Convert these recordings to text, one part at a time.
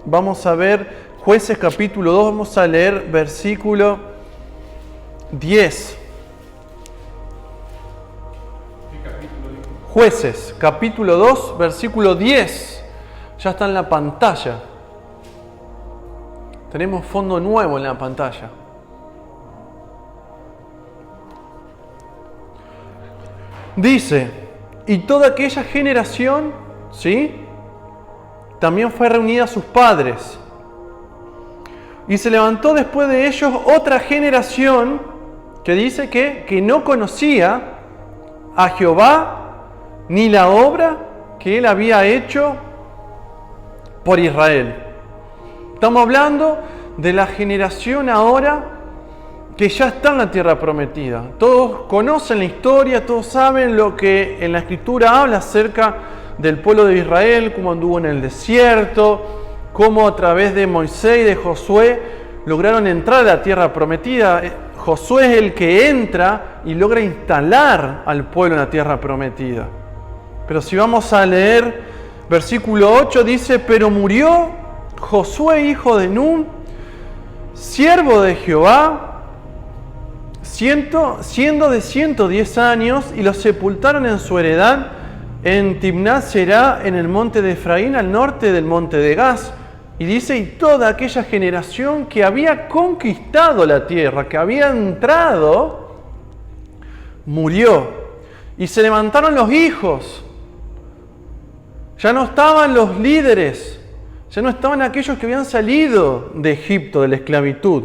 Vamos a ver Jueces capítulo 2, vamos a leer versículo 10. ¿Qué capítulo dijo? Jueces capítulo 2, versículo 10. Ya está en la pantalla. Tenemos fondo nuevo en la pantalla. Dice, y toda aquella generación, ¿sí?, también fue reunida a sus padres. Y se levantó después de ellos otra generación que dice que no conocía a Jehová ni la obra que él había hecho por Israel. Estamos hablando de la generación ahora que ya está en la tierra prometida. Todos conocen la historia, todos saben lo que en la Escritura habla acerca del pueblo de Israel, cómo anduvo en el desierto, cómo a través de Moisés y de Josué lograron entrar a la tierra prometida. Josué es el que entra y logra instalar al pueblo en la tierra prometida. Pero si vamos a leer versículo 8, dice, pero murió Josué, hijo de Nun, siervo de Jehová, siendo de 110 años, y lo sepultaron en su heredad en Timnat Será, en el monte de Efraín, al norte del monte de Gaz. Y dice, y toda aquella generación que había conquistado la tierra, que había entrado, murió. Y se levantaron los hijos. Ya no estaban los líderes, ya no estaban aquellos que habían salido de Egipto, de la esclavitud.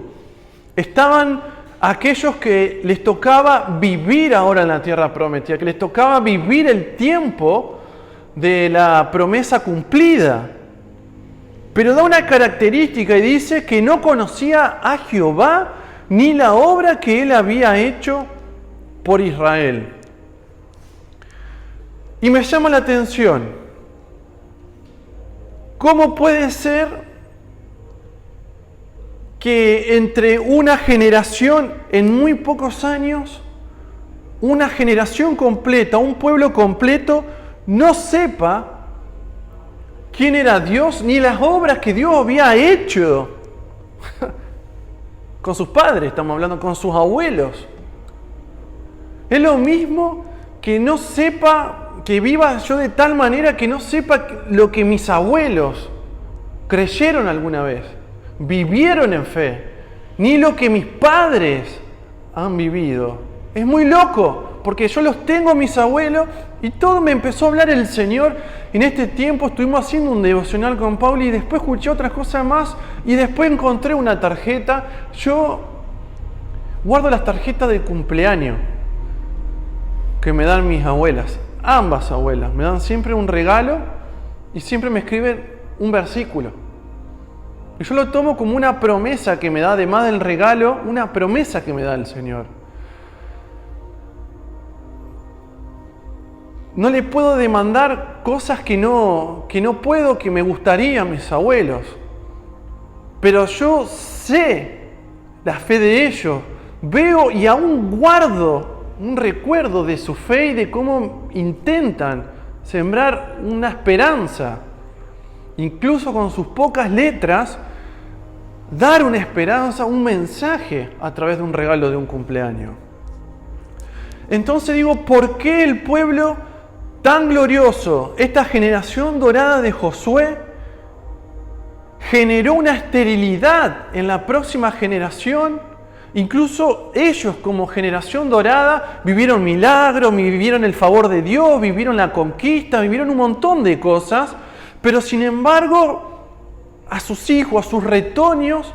Estaban aquellos que les tocaba vivir ahora en la tierra prometida, que les tocaba vivir el tiempo de la promesa cumplida. Pero da una característica y dice que no conocía a Jehová ni la obra que él había hecho por Israel. Y me llama la atención, ¿cómo puede ser que entre una generación, en muy pocos años, una generación completa, un pueblo completo, no sepa quién era Dios ni las obras que Dios había hecho con sus padres, estamos hablando con sus abuelos? Es lo mismo que no sepa, que viva yo de tal manera que no sepa lo que mis abuelos creyeron alguna vez, vivieron en fe, ni lo que mis padres han vivido. Es muy loco, porque yo los tengo, mis abuelos, y todo me empezó a hablar el Señor. En este tiempo estuvimos haciendo un devocional con Pauli y después escuché otras cosas más y después encontré una tarjeta. Yo guardo las tarjetas de cumpleaños que me dan mis abuelas. Ambas abuelas me dan siempre un regalo y siempre me escriben un versículo. Y yo lo tomo como una promesa que me da, además del regalo, una promesa que me da el Señor. No le puedo demandar cosas que no puedo, que me gustaría a mis abuelos. Pero yo sé la fe de ellos, veo y aún guardo un recuerdo de su fe y de cómo intentan sembrar una esperanza, incluso con sus pocas letras, dar una esperanza, un mensaje a través de un regalo de un cumpleaños. Entonces digo, ¿por qué el pueblo tan glorioso, esta generación dorada de Josué, generó una esterilidad en la próxima generación? Incluso ellos como generación dorada vivieron milagros, vivieron el favor de Dios, vivieron la conquista, vivieron un montón de cosas, pero sin embargo a sus hijos, a sus retoños,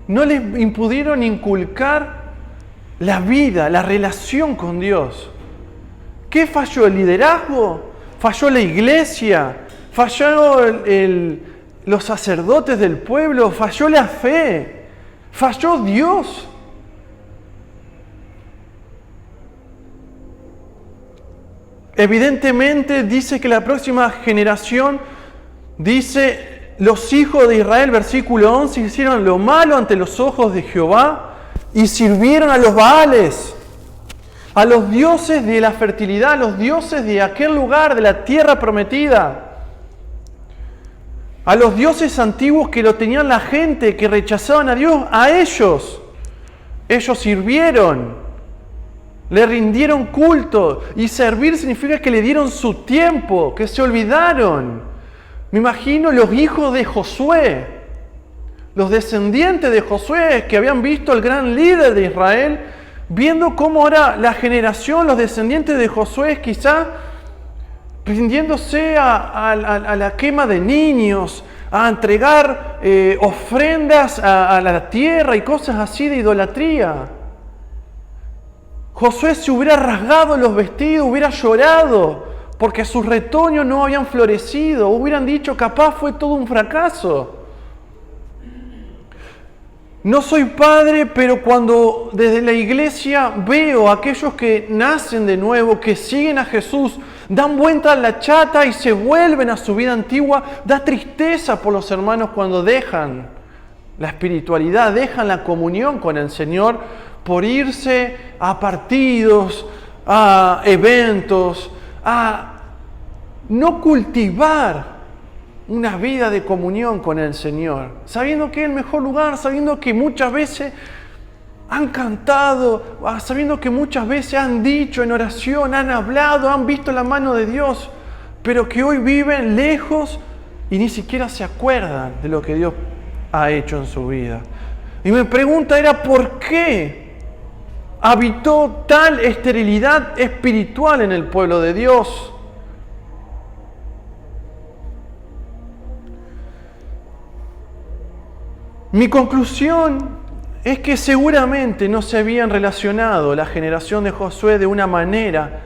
no les pudieron inculcar la vida, la relación con Dios. ¿Qué falló? ¿El liderazgo? ¿Falló la iglesia? ¿Falló los sacerdotes del pueblo? ¿Falló la fe? ¿Falló Dios? Evidentemente dice que la próxima generación, dice, los hijos de Israel, versículo 11, hicieron lo malo ante los ojos de Jehová y sirvieron a los Baales, a los dioses de la fertilidad, a los dioses de aquel lugar, de la tierra prometida. a los dioses antiguos que lo tenían la gente, que rechazaban a Dios, a ellos. Ellos sirvieron, le rindieron culto, y servir significa que le dieron su tiempo, que se olvidaron. Me imagino los hijos de Josué, los descendientes de Josué que habían visto al gran líder de Israel, viendo cómo ahora la generación, los descendientes de Josué, quizá rindiéndose a la quema de niños, a entregar ofrendas a la tierra y cosas así de idolatría. Josué se hubiera rasgado los vestidos, hubiera llorado porque sus retoños no habían florecido, hubieran dicho, capaz fue todo un fracaso. No soy padre, pero cuando desde la iglesia veo a aquellos que nacen de nuevo, que siguen a Jesús, dan vuelta a la chata y se vuelven a su vida antigua, da tristeza por los hermanos cuando dejan la espiritualidad, dejan la comunión con el Señor por irse a partidos, a eventos, a no cultivar una vida de comunión con el Señor, sabiendo que es el mejor lugar, sabiendo que muchas veces han cantado, sabiendo que muchas veces han dicho en oración, han hablado, han visto la mano de Dios, pero que hoy viven lejos y ni siquiera se acuerdan de lo que Dios ha hecho en su vida. Y mi pregunta era, ¿por qué habitó tal esterilidad espiritual en el pueblo de Dios? Mi conclusión es que seguramente no se habían relacionado la generación de Josué de una manera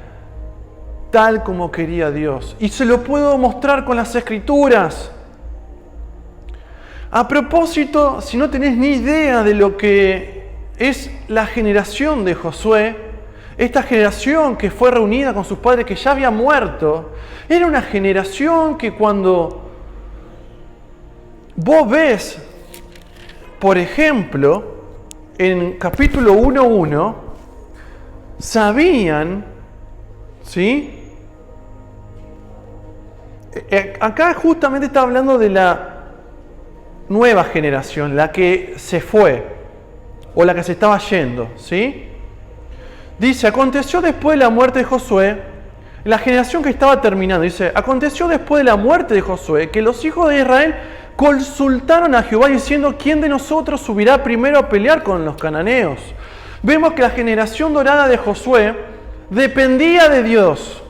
tal como quería Dios. Y se lo puedo mostrar con las Escrituras. A propósito, si no tenés ni idea de lo que es la generación de Josué, esta generación que fue reunida con sus padres que ya había muerto, era una generación que cuando vos ves, por ejemplo, en capítulo 1:1, sabían, ¿sí? Acá justamente está hablando de la nueva generación, la que se fue, o la que se estaba yendo, ¿sí? Dice, aconteció después de la muerte de Josué, la generación que estaba terminando, dice, aconteció después de la muerte de Josué, que los hijos de Israel consultaron a Jehová diciendo, ¿quién de nosotros subirá primero a pelear con los cananeos? Vemos que la generación dorada de Josué dependía de Dios.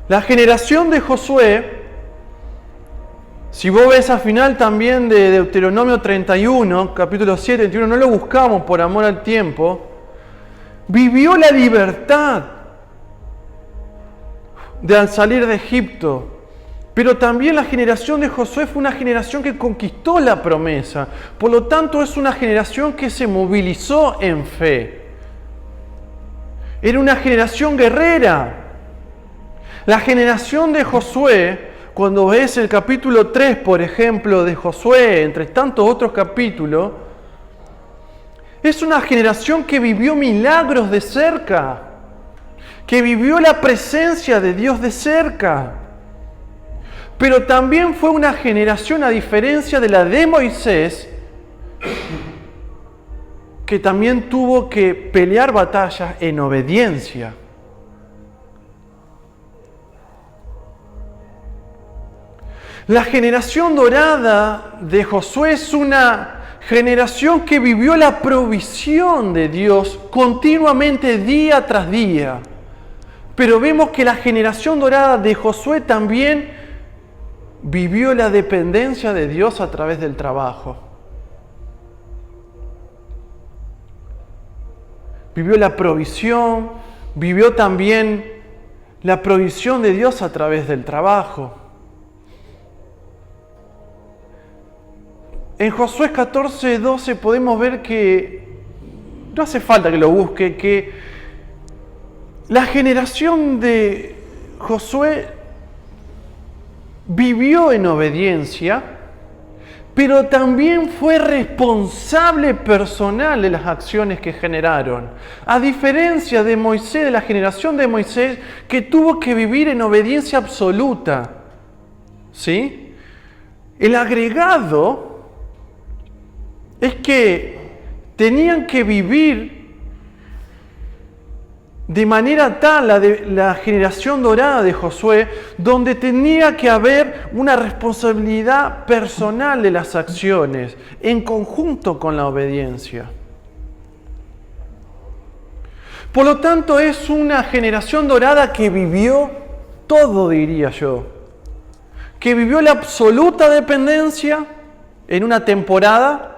La generación de Josué, si vos ves al final también de Deuteronomio 31, capítulo 7, 21, no lo buscamos por amor al tiempo, vivió la libertad de al salir de Egipto, pero también la generación de Josué fue una generación que conquistó la promesa, por lo tanto es una generación que se movilizó en fe. Era una generación guerrera. La generación de Josué, cuando ves el capítulo 3, por ejemplo, de Josué, entre tantos otros capítulos, es una generación que vivió milagros de cerca, que vivió la presencia de Dios de cerca. Pero también fue una generación, a diferencia de la de Moisés, que también tuvo que pelear batallas en obediencia. La generación dorada de Josué es una generación que vivió la provisión de Dios continuamente día tras día. Pero vemos que la generación dorada de Josué también vivió la dependencia de Dios a través del trabajo. Vivió la provisión, vivió también la provisión de Dios a través del trabajo. En Josué 14:12 podemos ver que, no hace falta que lo busque, que la generación de Josué vivió en obediencia, pero también fue responsable personal de las acciones que generaron. A diferencia de Moisés, de la generación de Moisés, que tuvo que vivir en obediencia absoluta. ¿Sí? El agregado es que tenían que vivir de manera tal la generación dorada de Josué, donde tenía que haber una responsabilidad personal de las acciones, en conjunto con la obediencia. Por lo tanto, es una generación dorada que vivió todo, diría yo. Que vivió la absoluta dependencia en una temporada,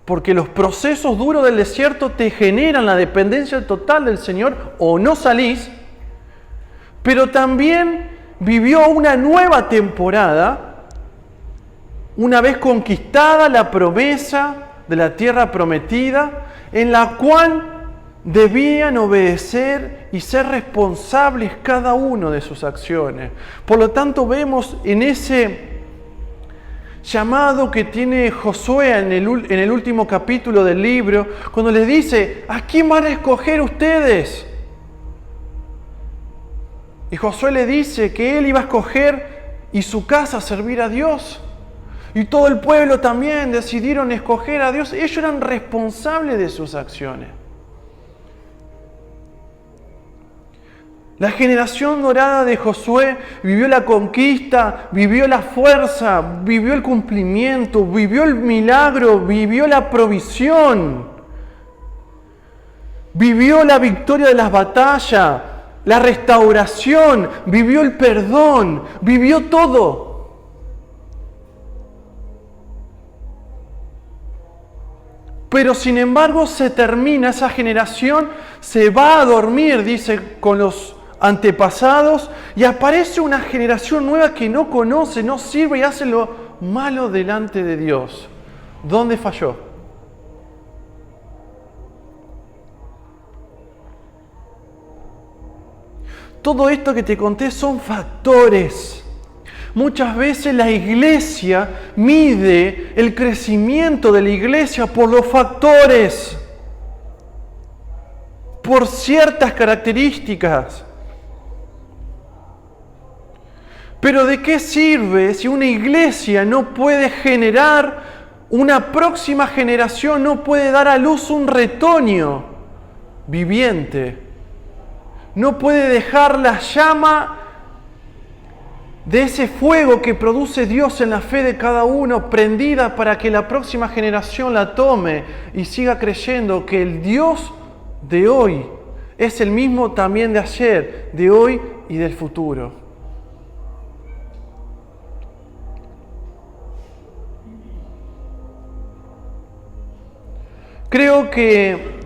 porque los procesos duros del desierto te generan la dependencia total del Señor o no salís, pero también vivió una nueva temporada, una vez conquistada la promesa de la tierra prometida, en la cual debían obedecer y ser responsables cada uno de sus acciones. Por lo tanto, vemos en ese llamado que tiene Josué en el último capítulo del libro, cuando les dice: ¿a quién van a escoger ustedes? Y Josué le dice que él iba a escoger y su casa a servir a Dios. Y todo el pueblo también decidieron escoger a Dios. Ellos eran responsables de sus acciones. La generación dorada de Josué vivió la conquista, vivió la fuerza, vivió el cumplimiento, vivió el milagro, vivió la provisión, vivió la victoria de las batallas, la restauración, vivió el perdón, vivió todo. Pero sin embargo se termina esa generación, se va a dormir, dice, con los antepasados, y aparece una generación nueva que no conoce, no sirve y hace lo malo delante de Dios. ¿Dónde falló? Todo esto que te conté son factores. Muchas veces la iglesia mide el crecimiento de la iglesia por los factores, por ciertas características. Pero ¿de qué sirve si una iglesia no puede generar una próxima generación, no puede dar a luz un retoño viviente? No puede dejar la llama de ese fuego que produce Dios en la fe de cada uno prendida para que la próxima generación la tome y siga creyendo que el Dios de hoy es el mismo también de ayer, de hoy y del futuro. Creo que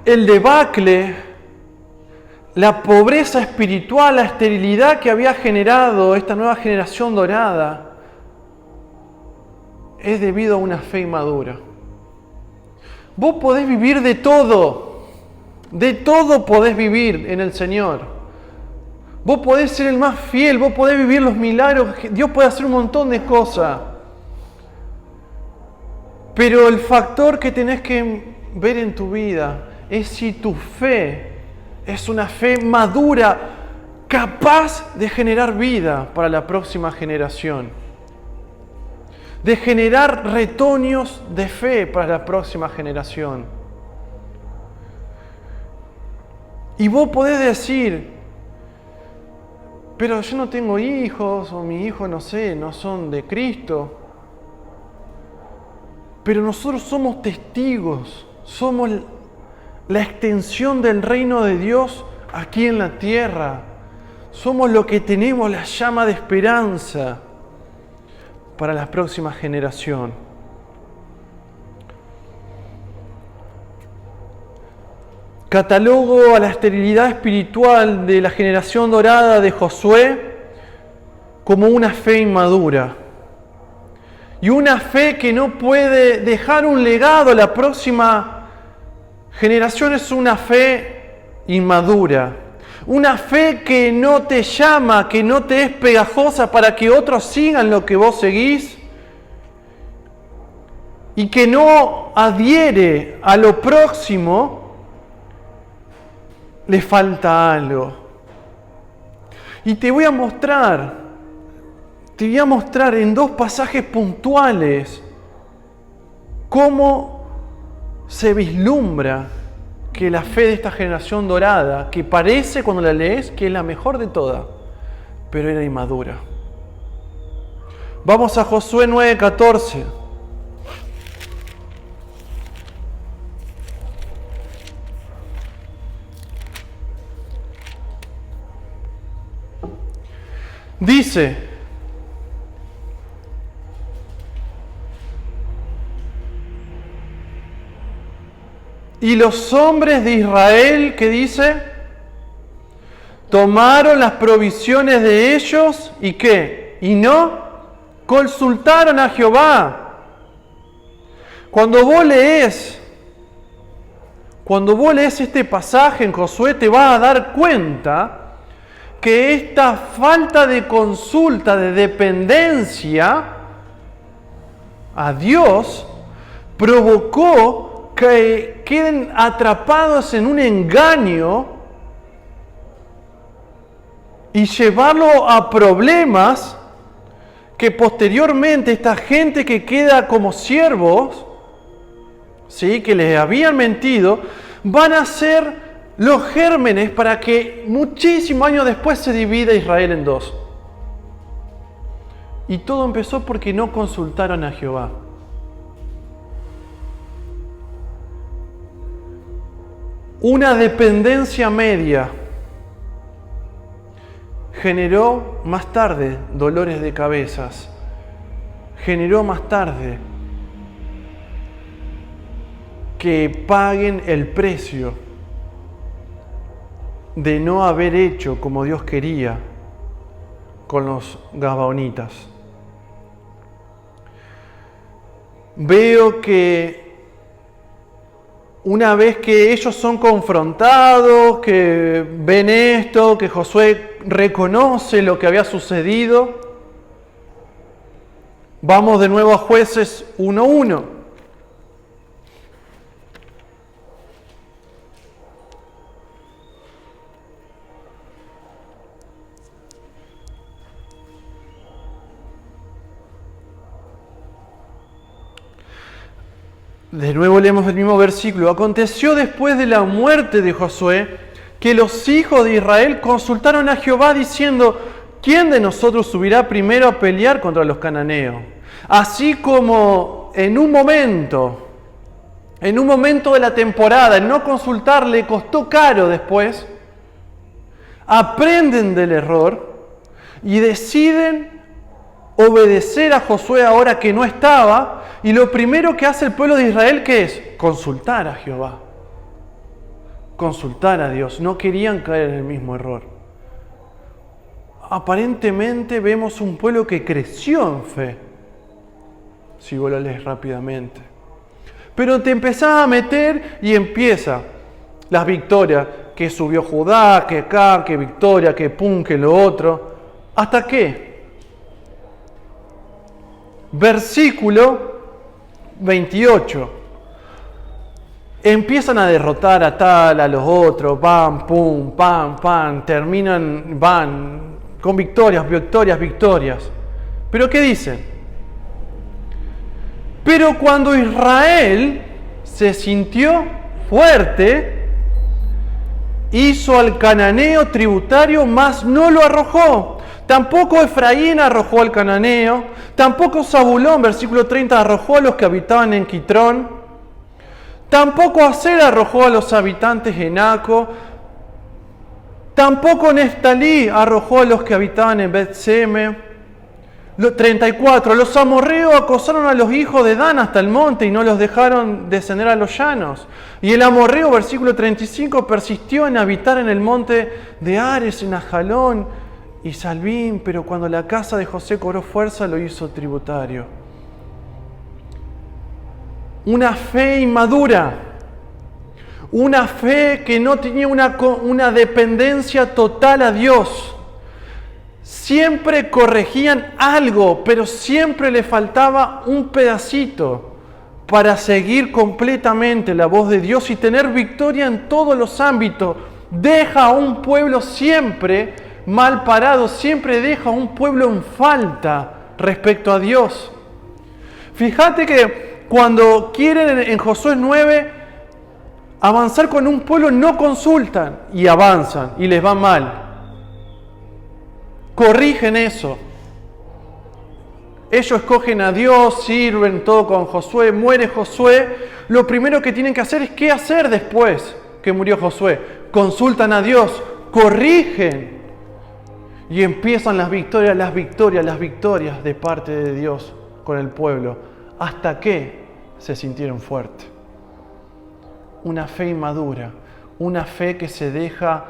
el debacle, la pobreza espiritual, la esterilidad que había generado esta nueva generación dorada es debido a una fe inmadura. Vos podés vivir de todo podés vivir en el Señor. Vos podés ser el más fiel, vos podés vivir los milagros, Dios puede hacer un montón de cosas. Pero el factor que tenés que ver en tu vida es si tu fe es una fe madura, capaz de generar vida para la próxima generación, de generar retoños de fe para la próxima generación. Y vos podés decir: pero yo no tengo hijos, o mis hijos, no sé, no son de Cristo. Pero nosotros somos testigos, somos la extensión del reino de Dios aquí en la tierra. Somos los que tenemos la llama de esperanza para la próxima generación. Catalogo a la esterilidad espiritual de la generación dorada de Josué como una fe inmadura. Y una fe que no puede dejar un legado a la próxima generación es una fe inmadura. Una fe que no te llama, que no te es pegajosa para que otros sigan lo que vos seguís. Y que no adhiere a lo próximo, le falta algo. Y te voy a mostrar en 2 pasajes puntuales cómo se vislumbra que la fe de esta generación dorada, que parece cuando la lees que es la mejor de todas, pero era inmadura. Vamos a Josué 9:14. Dice: y los hombres de Israel, ¿qué dice? Tomaron las provisiones de ellos y ¿qué? Y no consultaron a Jehová. Cuando vos lees este pasaje en Josué, te vas a dar cuenta que esta falta de consulta, de dependencia a Dios, provocó que queden atrapados en un engaño y llevarlo a problemas que posteriormente esta gente que queda como siervos, ¿sí?, que les habían mentido, van a ser los gérmenes para que muchísimos años después se divida Israel en 2. Y todo empezó porque no consultaron a Jehová. Una dependencia media generó más tarde dolores de cabezas, generó más tarde que paguen el precio de no haber hecho como Dios quería con los gabaonitas. Veo que una vez que ellos son confrontados, que ven esto, que Josué reconoce lo que había sucedido, vamos de nuevo a Jueces 1:1. De nuevo leemos el mismo versículo. Aconteció después de la muerte de Josué que los hijos de Israel consultaron a Jehová diciendo: ¿quién de nosotros subirá primero a pelear contra los cananeos? Así como en un momento de la temporada, el no consultar le costó caro después, aprenden del error y deciden obedecer a Josué ahora que no estaba. Y lo primero que hace el pueblo de Israel, ¿qué es? Consultar a Jehová. Consultar a Dios. No querían caer en el mismo error. Aparentemente vemos un pueblo que creció en fe, si vos lo lees rápidamente. Pero te empezás a meter y empieza las victorias. Que subió Judá, que acá, que victoria, que pum, que lo otro. ¿Hasta qué? Versículo 28. Empiezan a derrotar a tal, a los otros, pam, pum, pam, pam, terminan, van con victorias, victorias, victorias. ¿Pero qué dicen? Pero cuando Israel se sintió fuerte, hizo al cananeo tributario, mas no lo arrojó. Tampoco Efraín arrojó al cananeo, tampoco Zabulón, versículo 30, arrojó a los que habitaban en Quitrón, tampoco Aser arrojó a los habitantes en Aco, tampoco Neftalí arrojó a los que habitaban en Bet-Seme. 34, los amorreos acosaron a los hijos de Dan hasta el monte y no los dejaron descender a los llanos. Y el amorreo, versículo 35, persistió en habitar en el monte de Ares, en Ajalón y Salbín, pero cuando la casa de José cobró fuerza, lo hizo tributario. Una fe inmadura, Una fe que no tenía una dependencia total a Dios. Siempre corregían algo, pero siempre le faltaba un pedacito para seguir completamente la voz de Dios y tener victoria en todos los ámbitos. Deja a un pueblo siempre mal parado, siempre deja a un pueblo en falta respecto a Dios. Fíjate que cuando quieren en Josué 9 avanzar con un pueblo, no consultan y avanzan y les va mal. Corrigen eso. Ellos escogen a Dios, sirven todo con Josué, muere Josué. Lo primero que tienen que hacer es ¿qué hacer después que murió Josué? Consultan a Dios, corrigen. Y empiezan las victorias de parte de Dios con el pueblo. Hasta que se sintieron fuertes. Una fe inmadura, una fe que se deja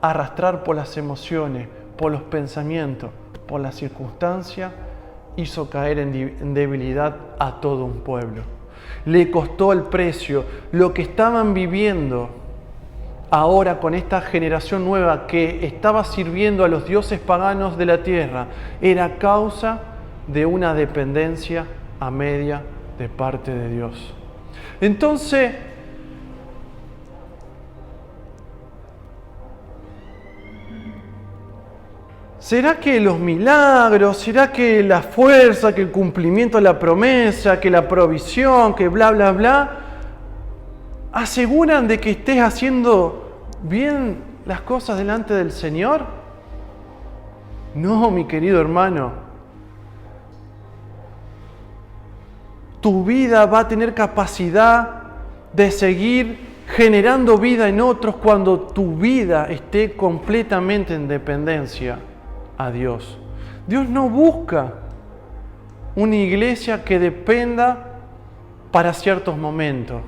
arrastrar por las emociones, por los pensamientos, por las circunstancias, hizo caer en debilidad a todo un pueblo. Le costó el precio. Lo que estaban viviendo ahora con esta generación nueva que estaba sirviendo a los dioses paganos de la tierra era causa de una dependencia a media de parte de Dios. Entonces, ¿será que los milagros, será que la fuerza, que el cumplimiento de la promesa, que la provisión, que bla, bla, bla, aseguran de que estés haciendo bien las cosas delante del Señor? No, mi querido hermano. Tu vida va a tener capacidad de seguir generando vida en otros cuando tu vida esté completamente en dependencia a Dios. Dios no busca una iglesia que dependa para ciertos momentos.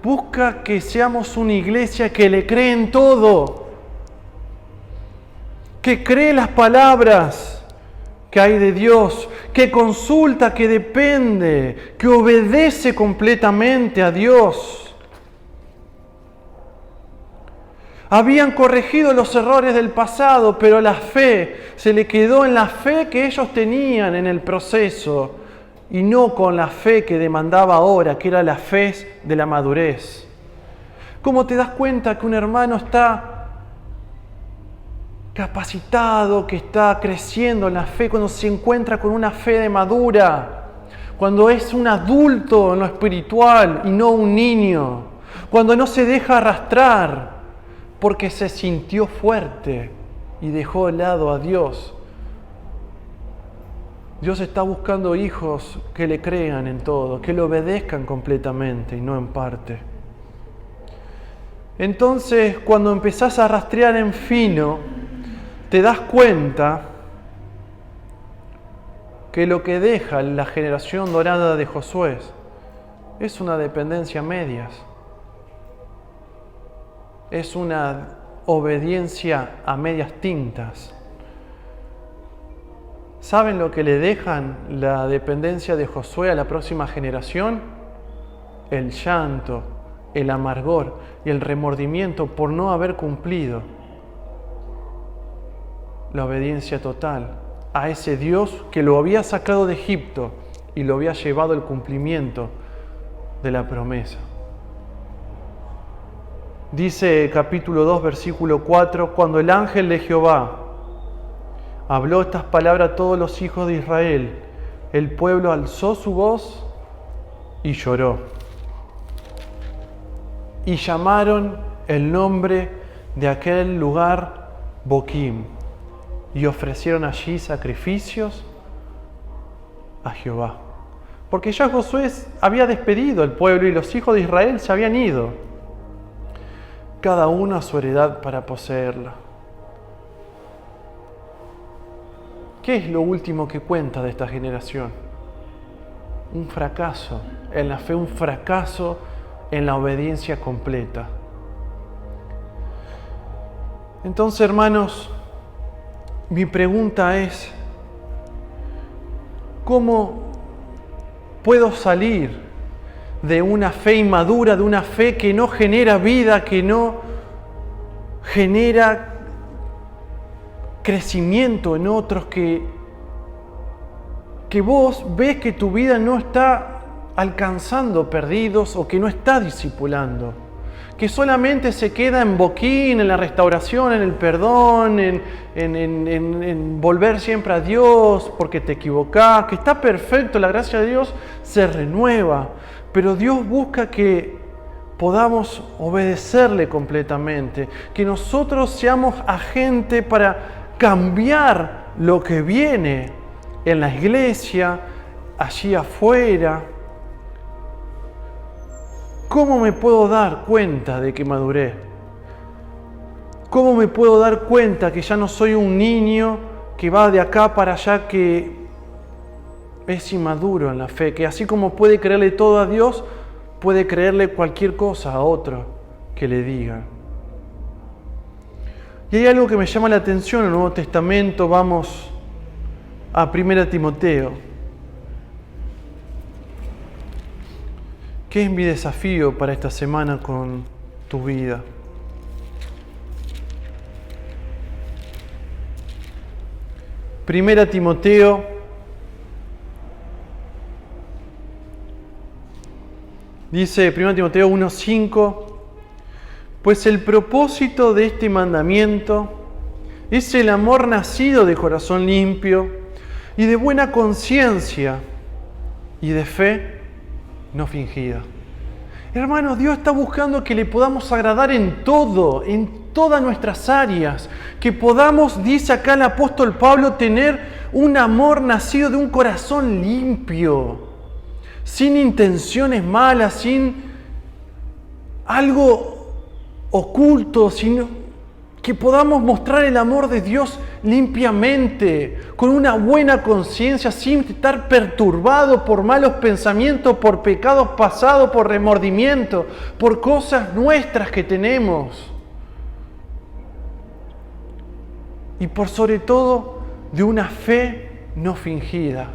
Busca que seamos una iglesia que le cree en todo, que cree las palabras que hay de Dios, que consulta, que depende, que obedece completamente a Dios. Habían corregido los errores del pasado, pero la fe se le quedó en la fe que ellos tenían en el proceso y no con la fe que demandaba ahora, que era la fe de la madurez. ¿Cómo te das cuenta que un hermano está capacitado, que está creciendo en la fe cuando se encuentra con una fe de madura? Cuando es un adulto en lo espiritual y no un niño. Cuando no se deja arrastrar porque se sintió fuerte y dejó de lado a Dios. Dios está buscando hijos que le crean en todo, que le obedezcan completamente y no en parte. Entonces, cuando empezás a rastrear en fino, te das cuenta que lo que deja la generación dorada de Josué es una dependencia a medias. Es una obediencia a medias tintas. ¿Saben lo que le dejan la dependencia de Josué a la próxima generación? El llanto, el amargor y el remordimiento por no haber cumplido la obediencia total a ese Dios que lo había sacado de Egipto y lo había llevado al cumplimiento de la promesa. Dice capítulo 2, versículo 4, cuando el ángel de Jehová habló estas palabras a todos los hijos de Israel, el pueblo alzó su voz y lloró. Y llamaron el nombre de aquel lugar Boquim, y ofrecieron allí sacrificios a Jehová. Porque ya Josué había despedido al pueblo y los hijos de Israel se habían ido, cada uno a su heredad para poseerla. ¿Qué es lo último que cuenta de esta generación? Un fracaso en la fe, un fracaso en la obediencia completa. Entonces, hermanos, mi pregunta es, ¿cómo puedo salir de una fe inmadura, de una fe que no genera vida, que no genera crecimiento en otros, que vos ves que tu vida no está alcanzando perdidos o que no está discipulando, que solamente se queda en boquín, en la restauración, en el perdón, en volver siempre a Dios porque te equivocás, que está perfecto, la gracia de Dios se renueva, pero Dios busca que podamos obedecerle completamente, que nosotros seamos agentes para cambiar lo que viene en la iglesia, allí afuera. ¿Cómo me puedo dar cuenta de que maduré? ¿Cómo me puedo dar cuenta que ya no soy un niño que va de acá para allá, que es inmaduro en la fe, que así como puede creerle todo a Dios, puede creerle cualquier cosa a otro que le diga? Y hay algo que me llama la atención en el Nuevo Testamento. Vamos a 1 Timoteo. ¿Qué es mi desafío para esta semana con tu vida? Primera Timoteo, dice 1 Timoteo 1:5, pues el propósito de este mandamiento es el amor nacido de corazón limpio y de buena conciencia y de fe no fingida. Hermanos, Dios está buscando que le podamos agradar en todo, en todas nuestras áreas, que podamos, dice acá el apóstol Pablo, tener un amor nacido de un corazón limpio, sin intenciones malas, sin algo oculto, sino que podamos mostrar el amor de Dios limpiamente, con una buena conciencia, sin estar perturbado por malos pensamientos, por pecados pasados, por remordimiento, por cosas nuestras que tenemos. Y por sobre todo, de una fe no fingida.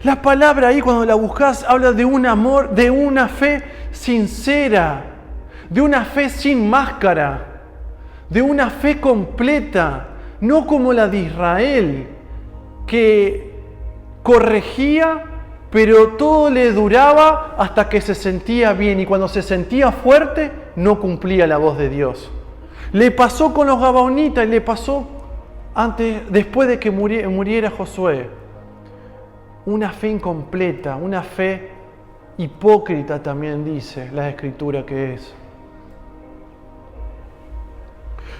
La palabra ahí, cuando la buscas, habla de un amor, de una fe sincera, de una fe sin máscara, de una fe completa, no como la de Israel, que corregía, pero todo le duraba hasta que se sentía bien, y cuando se sentía fuerte, no cumplía la voz de Dios. Le pasó con los gabaonitas y le pasó después de que muriera Josué. Una fe incompleta, una fe hipócrita también dice la Escritura que es.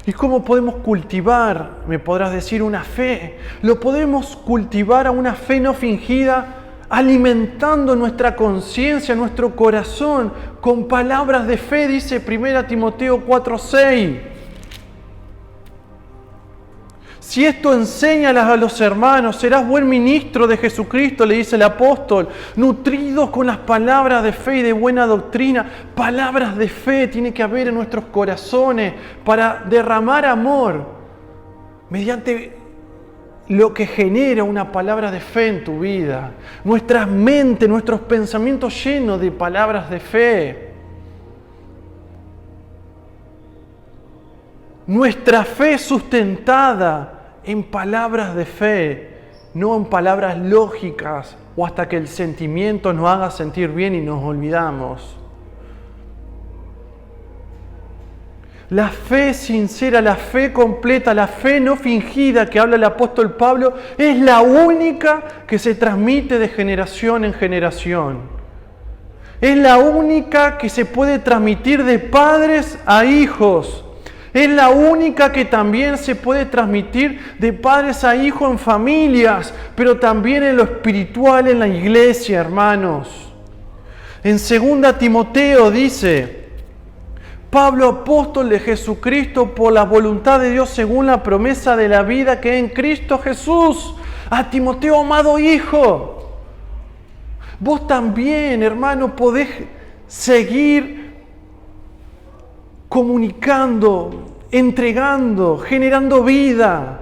¿Y cómo podemos cultivar, me podrás decir, una fe? Lo podemos cultivar a una fe no fingida, alimentando nuestra conciencia, nuestro corazón, con palabras de fe, dice 1 Timoteo 4:6. Si esto enséñalas a los hermanos, serás buen ministro de Jesucristo, le dice el apóstol, nutridos con las palabras de fe y de buena doctrina. Palabras de fe tiene que haber en nuestros corazones para derramar amor mediante lo que genera una palabra de fe en tu vida. Nuestras mentes, nuestros pensamientos llenos de palabras de fe. Nuestra fe sustentada en palabras de fe, no en palabras lógicas o hasta que el sentimiento nos haga sentir bien y nos olvidamos. La fe sincera, la fe completa, la fe no fingida que habla el apóstol Pablo es la única que se transmite de generación en generación. Es la única que se puede transmitir de padres a hijos. Es la única que también se puede transmitir de padres a hijos en familias, pero también en lo espiritual, en la iglesia, hermanos. En 2 Timoteo dice, Pablo, apóstol de Jesucristo, por la voluntad de Dios, según la promesa de la vida que es en Cristo Jesús, a Timoteo, amado hijo. Vos también, hermano, podés seguir comunicando, entregando, generando vida,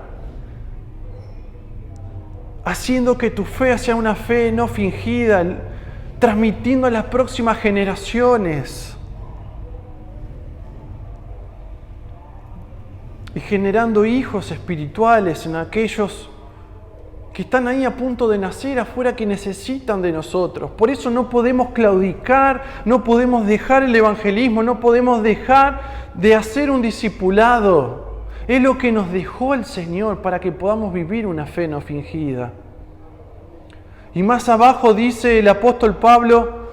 haciendo que tu fe sea una fe no fingida, transmitiendo a las próximas generaciones y generando hijos espirituales en aquellos que están ahí a punto de nacer afuera, que necesitan de nosotros. Por eso no podemos claudicar, no podemos dejar el evangelismo, no podemos dejar de hacer un discipulado. Es lo que nos dejó el Señor para que podamos vivir una fe no fingida. Y más abajo dice el apóstol Pablo,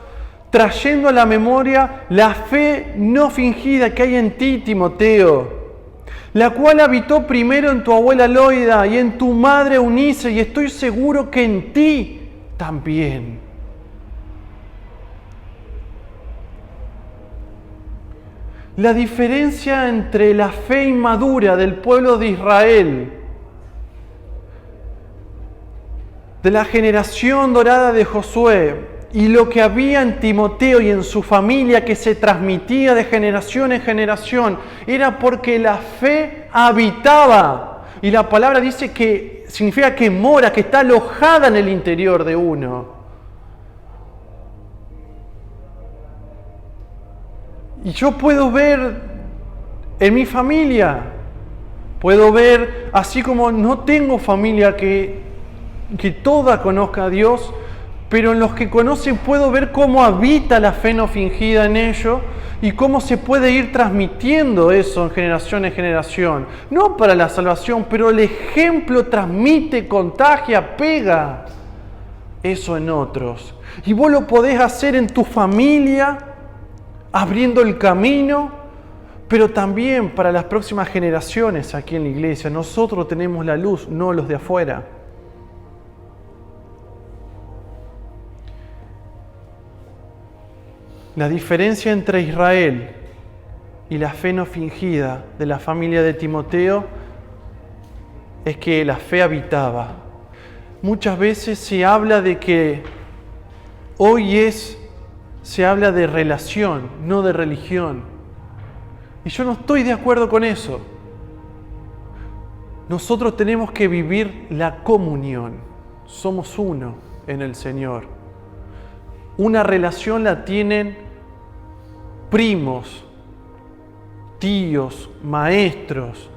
trayendo a la memoria la fe no fingida que hay en ti, Timoteo, la cual habitó primero en tu abuela Loida y en tu madre Eunice, y estoy seguro que en ti también. La diferencia entre la fe inmadura del pueblo de Israel, de la generación dorada de Josué, y lo que había en Timoteo y en su familia que se transmitía de generación en generación, era porque la fe habitaba. Y la palabra dice que significa que mora, que está alojada en el interior de uno. Y yo puedo ver en mi familia, puedo ver, así como no tengo familia que toda conozca a Dios, pero en los que conocen puedo ver cómo habita la fe no fingida en ellos y cómo se puede ir transmitiendo eso en generación. No para la salvación, pero el ejemplo transmite, contagia, pega eso en otros. Y vos lo podés hacer en tu familia, abriendo el camino, pero también para las próximas generaciones aquí en la iglesia. Nosotros tenemos la luz, no los de afuera. La diferencia entre Israel y la fe no fingida de la familia de Timoteo es que la fe habitaba. Muchas veces se habla de que se habla de relación, no de religión. Y yo no estoy de acuerdo con eso. Nosotros tenemos que vivir la comunión. Somos uno en el Señor. Una relación la tienen primos, tíos, maestros,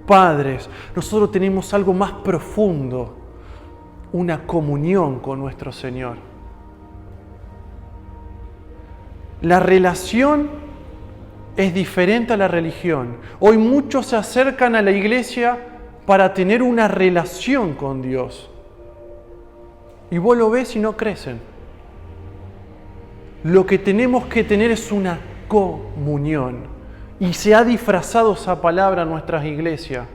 padres. Nosotros tenemos algo más profundo, una comunión con nuestro Señor. La relación es diferente a la religión. Hoy muchos se acercan a la iglesia para tener una relación con Dios. Y vos lo ves y no crecen. Lo que tenemos que tener es una comunión. Y se ha disfrazado esa palabra en nuestras iglesias.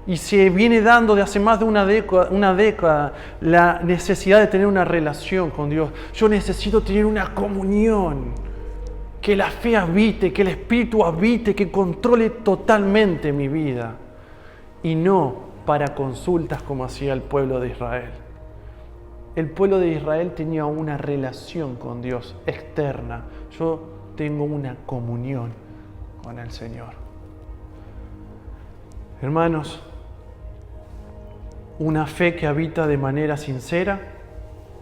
Y se viene dando de hace más de una década la necesidad de tener una relación con Dios. Yo necesito tener una comunión. Que la fe habite, que el Espíritu habite, que controle totalmente mi vida. Y no para consultas como hacía el pueblo de Israel. El pueblo de Israel tenía una relación con Dios externa. Yo tengo una comunión con el Señor. Hermanos, una fe que habita de manera sincera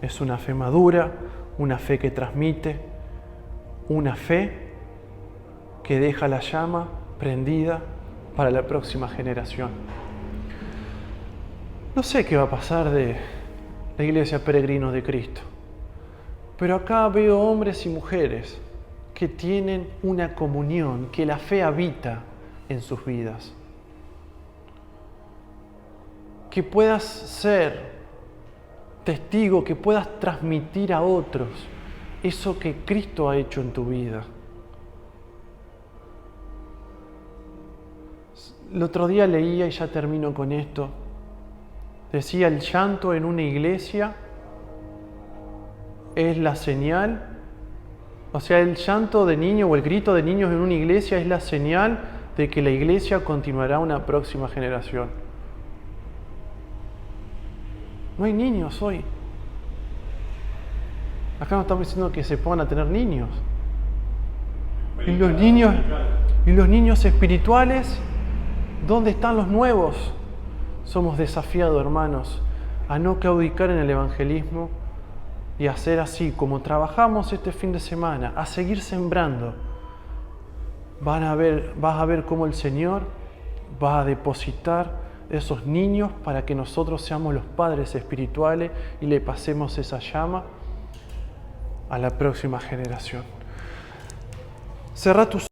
es una fe madura, una fe que transmite, una fe que deja la llama prendida para la próxima generación. No sé qué va a pasar de la iglesia Peregrinos de Cristo, pero acá veo hombres y mujeres que tienen una comunión, que la fe habita en sus vidas. Que puedas ser testigo, que puedas transmitir a otros eso que Cristo ha hecho en tu vida. El otro día leía, y ya termino con esto, decía: el llanto en una iglesia es la señal, o sea, el llanto de niños o el grito de niños en una iglesia es la señal de que la iglesia continuará una próxima generación. No hay niños hoy. Acá no estamos diciendo que se pongan a tener niños. Y los niños espirituales, ¿dónde están los nuevos? Somos desafiados, hermanos, a no claudicar en el evangelismo, y hacer así, como trabajamos este fin de semana, a seguir sembrando, vas a ver cómo el Señor va a depositar esos niños para que nosotros seamos los padres espirituales y le pasemos esa llama a la próxima generación. Cerrá tus